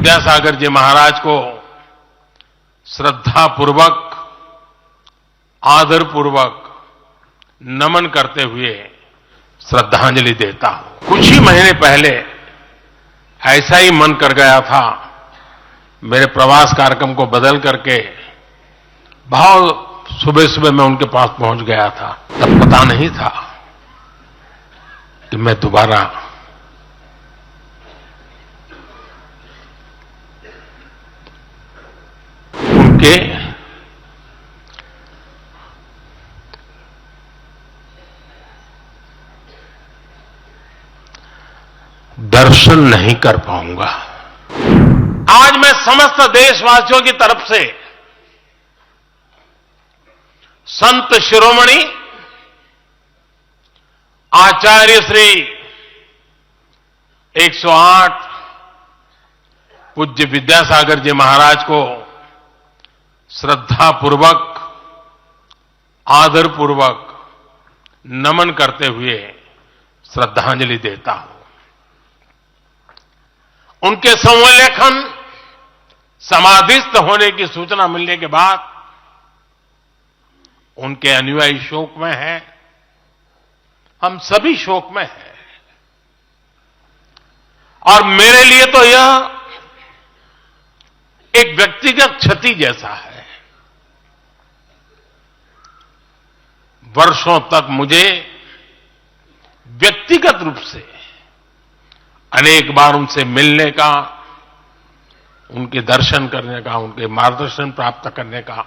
विद्यासागर जी महाराज को श्रद्धापूर्वक, आदरपूर्वक नमन करते हुए श्रद्धांजलि देता हूं। कुछ ही महीने पहले ऐसा ही मन कर गया था, मेरे प्रवास कार्यक्रम को बदल करके बहुत सुबह सुबह मैं उनके पास पहुंच गया था। तब पता नहीं था कि मैं दोबारा उनके दर्शन नहीं कर पाऊंगा। आज मैं समस्त देशवासियों की तरफ से संत शिरोमणि आचार्य श्री 108 पूज्य विद्यासागर जी महाराज को श्रद्धापूर्वक, आदरपूर्वक नमन करते हुए श्रद्धांजलि देता हूं। उनके संवलेखन समाधिस्थ होने की सूचना मिलने के बाद उनके अनुयायी शोक में हैं, हम सभी शोक में हैं। और मेरे लिए तो यह एक व्यक्तिगत क्षति जैसा है। वर्षों तक मुझे व्यक्तिगत रूप से अनेक बार उनसे मिलने का, उनके दर्शन करने का, उनके मार्गदर्शन प्राप्त करने का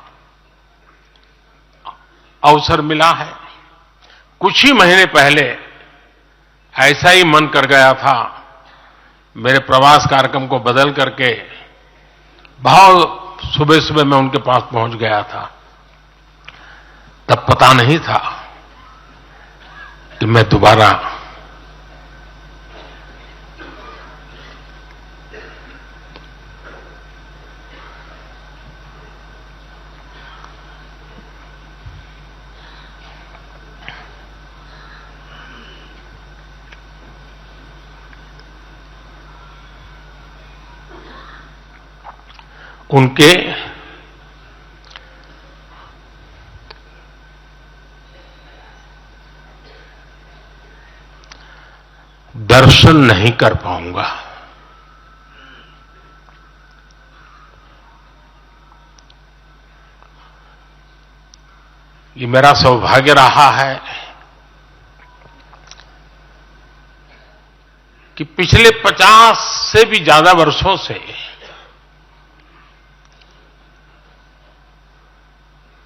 अवसर मिला है। कुछ ही महीने पहले ऐसा ही मन कर गया था, मेरे प्रवास कार्यक्रम को बदल करके बहुत सुबह सुबह मैं उनके पास पहुंच गया था। तब पता नहीं था कि मैं दोबारा उनके दर्शन नहीं कर पाऊंगा। ये मेरा सौभाग्य रहा है कि पिछले 50 से भी ज्यादा वर्षों से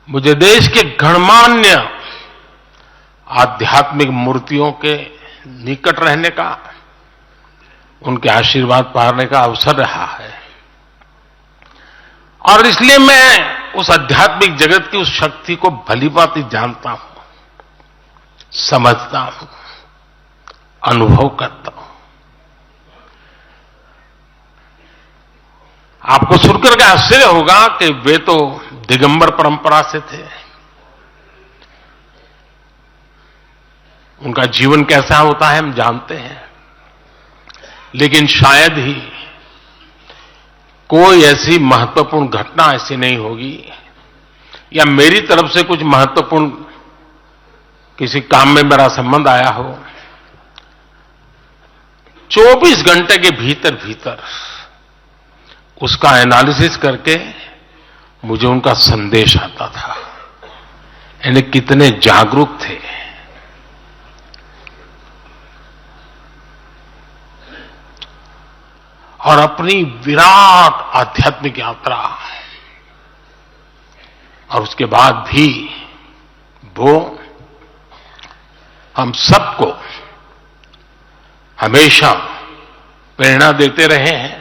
मुझे देश के गणमान्य आध्यात्मिक मूर्तियों के निकट रहने का, उनके आशीर्वाद पाने का अवसर रहा है। और इसलिए मैं उस आध्यात्मिक जगत की उस शक्ति को भलीभांति जानता हूं, समझता हूं, अनुभव करता हूं। आपको सुनकर के आश्चर्य होगा कि वे तो दिगंबर परंपरा से थे। उनका जीवन कैसा होता है हम जानते हैं, लेकिन शायद ही कोई ऐसी महत्वपूर्ण घटना ऐसी नहीं होगी या मेरी तरफ से कुछ महत्वपूर्ण किसी काम में मेरा संबंध आया हो, 24 घंटे के भीतर भीतर उसका एनालिसिस करके मुझे उनका संदेश आता था। यानी कितने जागरूक थे, और अपनी विराट आध्यात्मिक यात्रा और उसके बाद भी वो हम सबको हमेशा प्रेरणा देते रहे हैं।